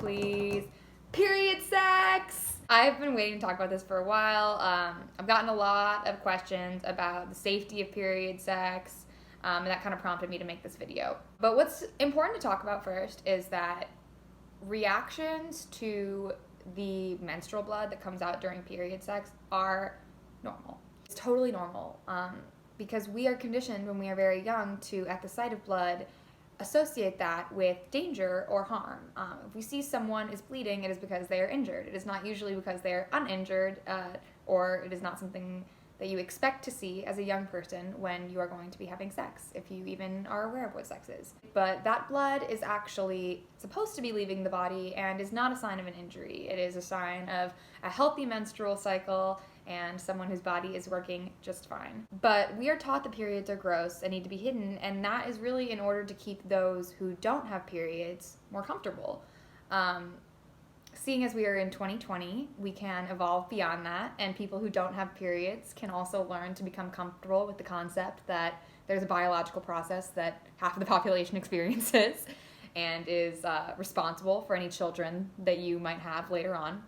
please. Period sex! I've been waiting to talk about this for a while. I've gotten a lot of questions about the safety of period sex, and that kind of prompted me to make this video. But what's important to talk about first is that reactions to the menstrual blood that comes out during period sex are normal. It's totally normal, because we are conditioned when we are very young to, at the sight of blood, associate that with danger or harm. If we see someone is bleeding, it is because they are injured. It is not usually because they are uninjured, or it is not something that you expect to see as a young person when you are going to be having sex, if you even are aware of what sex is. But that blood is actually supposed to be leaving the body and is not a sign of an injury. It is a sign of a healthy menstrual cycle and someone whose body is working just fine. But we are taught that periods are gross and need to be hidden, and that is really in order to keep those who don't have periods more comfortable. Seeing as we are in 2020, we can evolve beyond that, and people who don't have periods can also learn to become comfortable with the concept that there's a biological process that half of the population experiences and is responsible for any children that you might have later on.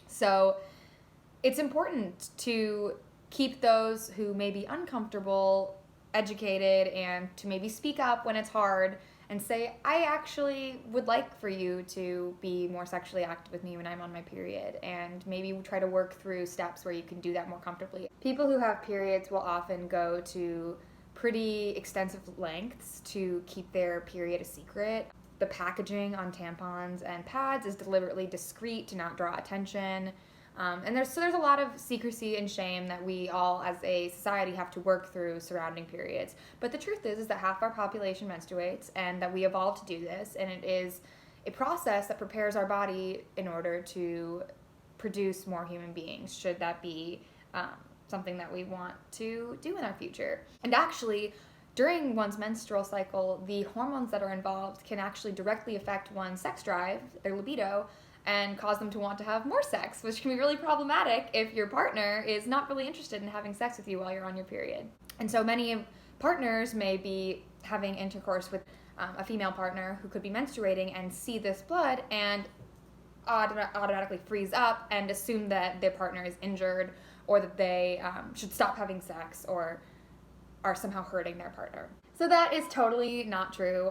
So it's important to keep those who may be uncomfortable educated and to maybe speak up when it's hard and say, I actually would like for you to be more sexually active with me when I'm on my period, and maybe try to work through steps where you can do that more comfortably. People who have periods will often go to pretty extensive lengths to keep their period a secret. The packaging on tampons and pads is deliberately discreet to not draw attention. And there's a lot of secrecy and shame that we all as a society have to work through surrounding periods. But the truth is that half our population menstruates and that we evolved to do this, and it is a process that prepares our body in order to produce more human beings, should that be something that we want to do in our future. And actually, during one's menstrual cycle, the hormones that are involved can actually directly affect one's sex drive, their libido, and cause them to want to have more sex, which can be really problematic if your partner is not really interested in having sex with you while you're on your period. And so many partners may be having intercourse with a female partner who could be menstruating and see this blood and automatically freeze up and assume that their partner is injured, or that they should stop having sex or are somehow hurting their partner. So that is totally not true,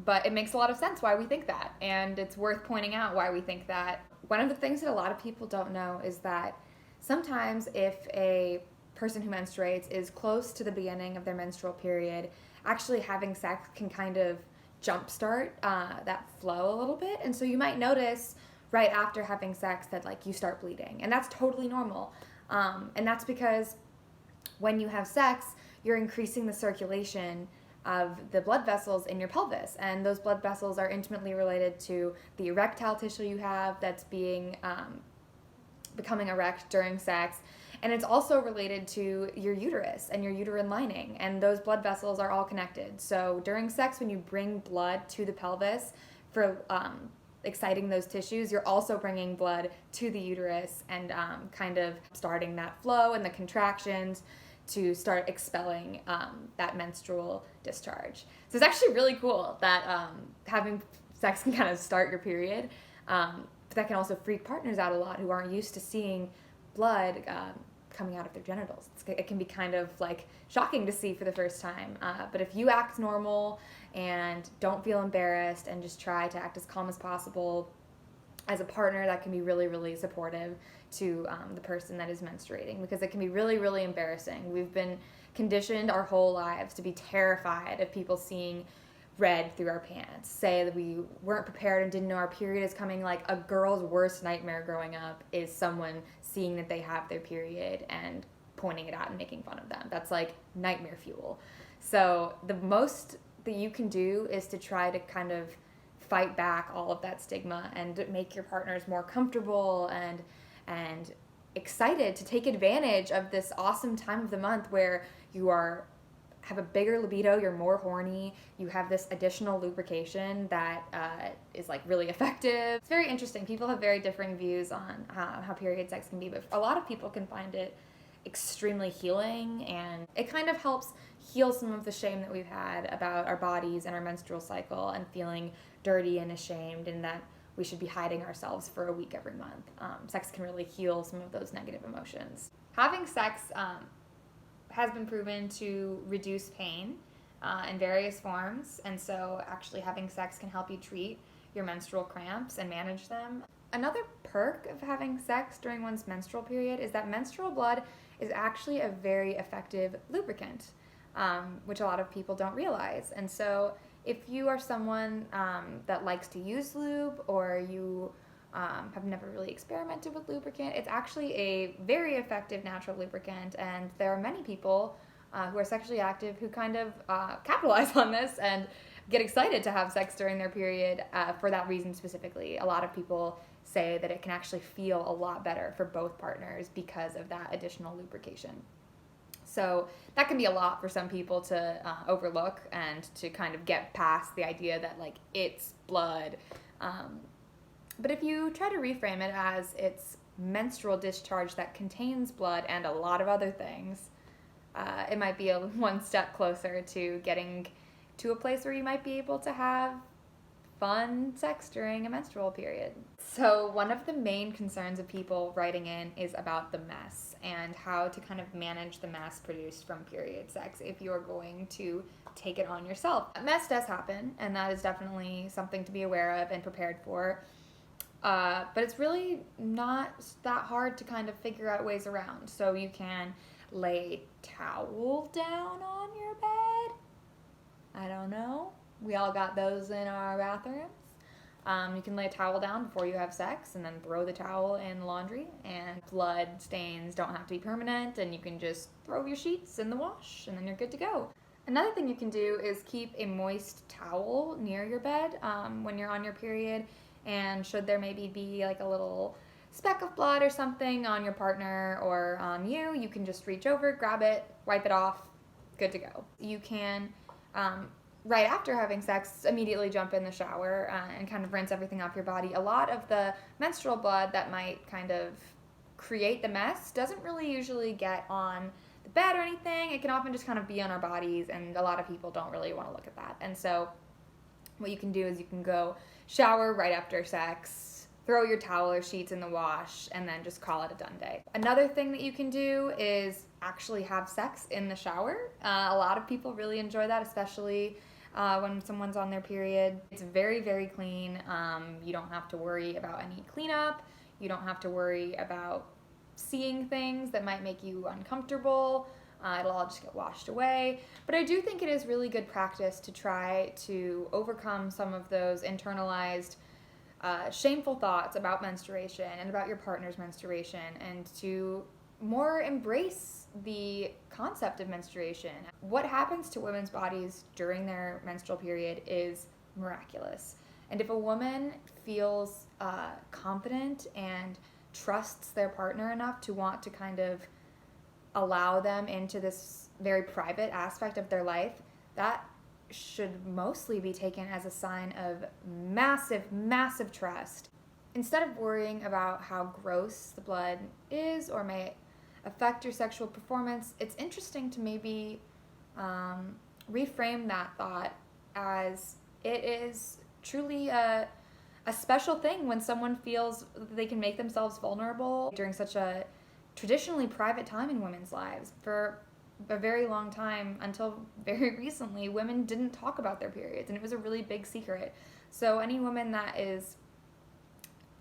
but it makes a lot of sense why we think that, and it's worth pointing out why we think that. One of the things that a lot of people don't know is that sometimes if a person who menstruates is close to the beginning of their menstrual period, actually having sex can kind of jumpstart that flow a little bit, and so you might notice right after having sex that you start bleeding, and that's totally normal, and that's because when you have sex, you're increasing the circulation of the blood vessels in your pelvis, and those blood vessels are intimately related to the erectile tissue you have that's becoming erect during sex, and it's also related to your uterus and your uterine lining, and those blood vessels are all connected. So during sex, when you bring blood to the pelvis for exciting those tissues, you're also bringing blood to the uterus and kind of starting that flow and the contractions to start expelling that menstrual discharge. So it's actually really cool that having sex can kind of start your period, but that can also freak partners out a lot who aren't used to seeing blood coming out of their genitals. It can be kind of shocking to see for the first time, but if you act normal and don't feel embarrassed and just try to act as calm as possible as a partner, that can be really, really supportive to the person that is menstruating, because it can be really, really embarrassing. We've been conditioned our whole lives to be terrified of people seeing red through our pants, say that we weren't prepared and didn't know our period is coming. A girl's worst nightmare growing up is someone seeing that they have their period and pointing it out and making fun of them. That's nightmare fuel. So the most that you can do is to try to kind of fight back all of that stigma and make your partners more comfortable and excited to take advantage of this awesome time of the month where you have a bigger libido, you're more horny, you have this additional lubrication that is really effective. It's very interesting. People have very differing views on how period sex can be, but a lot of people can find it extremely healing, and it kind of helps heal some of the shame that we've had about our bodies and our menstrual cycle and feeling dirty and ashamed, and that we should be hiding ourselves for a week every month. Sex can really heal some of those negative emotions. Having sex has been proven to reduce pain in various forms, and so actually having sex can help you treat your menstrual cramps and manage them. Another perk of having sex during one's menstrual period is that menstrual blood is actually a very effective lubricant, which a lot of people don't realize. And so if you are someone that likes to use lube, or you have never really experimented with lubricant, it's actually a very effective natural lubricant, and there are many people who are sexually active who kind of capitalize on this and get excited to have sex during their period for that reason specifically. A lot of people say that it can actually feel a lot better for both partners because of that additional lubrication. So that can be a lot for some people to overlook and to kind of get past the idea that like it's blood. But if you try to reframe it as it's menstrual discharge that contains blood and a lot of other things, it might be one step closer to getting to a place where you might be able to have fun sex during a menstrual period. So one of the main concerns of people writing in is about the mess and how to kind of manage the mess produced from period sex if you're going to take it on yourself. A mess does happen, and that is definitely something to be aware of and prepared for. But it's really not that hard to kind of figure out ways around. So you can lay towel down on your bed. I don't know. We all got those in our bathrooms. You can lay a towel down before you have sex and then throw the towel in the laundry, and blood stains don't have to be permanent, and you can just throw your sheets in the wash and then you're good to go. Another thing you can do is keep a moist towel near your bed when you're on your period, and should there maybe be like a little speck of blood or something on your partner or on you, you can just reach over, grab it, wipe it off, good to go. You can right after having sex, immediately jump in the shower and kind of rinse everything off your body. A lot of the menstrual blood that might kind of create the mess doesn't really usually get on the bed or anything. It can often just kind of be on our bodies, and a lot of people don't really want to look at that. And so what you can do is you can go shower right after sex, throw your towel or sheets in the wash, and then just call it a done day. Another thing that you can do is actually have sex in the shower. A lot of people really enjoy that, especially when someone's on their period. It's very, very clean. You don't have to worry about any cleanup. You don't have to worry about seeing things that might make you uncomfortable. It'll all just get washed away. But I do think it is really good practice to try to overcome some of those internalized shameful thoughts about menstruation and about your partner's menstruation, and to more embrace the concept of menstruation. What happens to women's bodies during their menstrual period is miraculous. And if a woman feels confident and trusts their partner enough to want to kind of allow them into this very private aspect of their life, that should mostly be taken as a sign of massive, massive trust. Instead of worrying about how gross the blood is or may affect your sexual performance, it's interesting to maybe reframe that thought as it is truly a special thing when someone feels they can make themselves vulnerable during such a traditionally private time in women's lives. For a very long time, until very recently, women didn't talk about their periods, and it was a really big secret. So any woman that is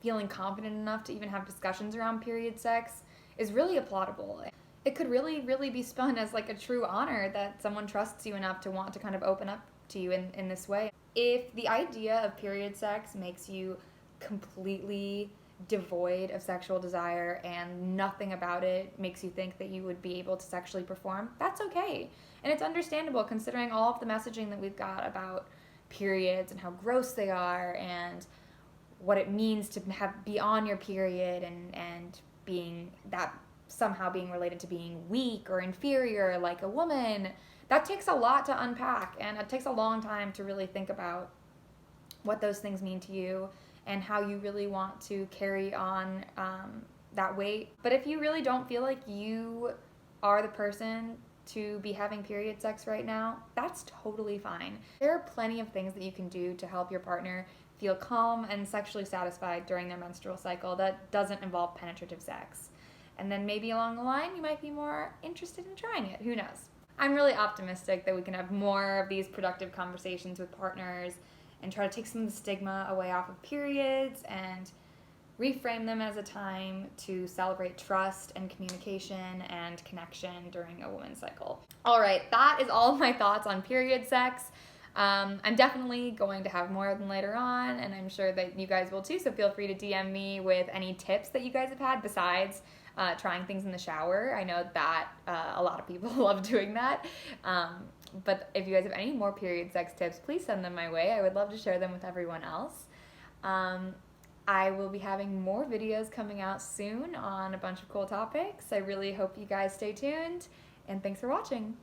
feeling confident enough to even have discussions around period sex is really applaudable. It could really, really be spun as like a true honor that someone trusts you enough to want to kind of open up to you in this way. If the idea of period sex makes you completely devoid of sexual desire and nothing about it makes you think that you would be able to sexually perform, that's okay. And it's understandable considering all of the messaging that we've got about periods and how gross they are and what it means to be on your period and being that somehow being related to being weak or inferior like a woman. That takes a lot to unpack, and it takes a long time to really think about what those things mean to you and how you really want to carry on that weight. But if you really don't feel like you are the person to be having period sex right now, that's totally fine. There are plenty of things that you can do to help your partner feel calm and sexually satisfied during their menstrual cycle that doesn't involve penetrative sex. And then maybe along the line, you might be more interested in trying it. Who knows? I'm really optimistic that we can have more of these productive conversations with partners and try to take some of the stigma away off of periods and reframe them as a time to celebrate trust and communication and connection during a woman's cycle. All right, that is all of my thoughts on period sex. I'm definitely going to have more of them later on, and I'm sure that you guys will too, so feel free to DM me with any tips that you guys have had besides trying things in the shower. I know that a lot of people love doing that. But if you guys have any more period sex tips, please send them my way. I would love to share them with everyone else. I will be having more videos coming out soon on a bunch of cool topics. I really hope you guys stay tuned, and thanks for watching.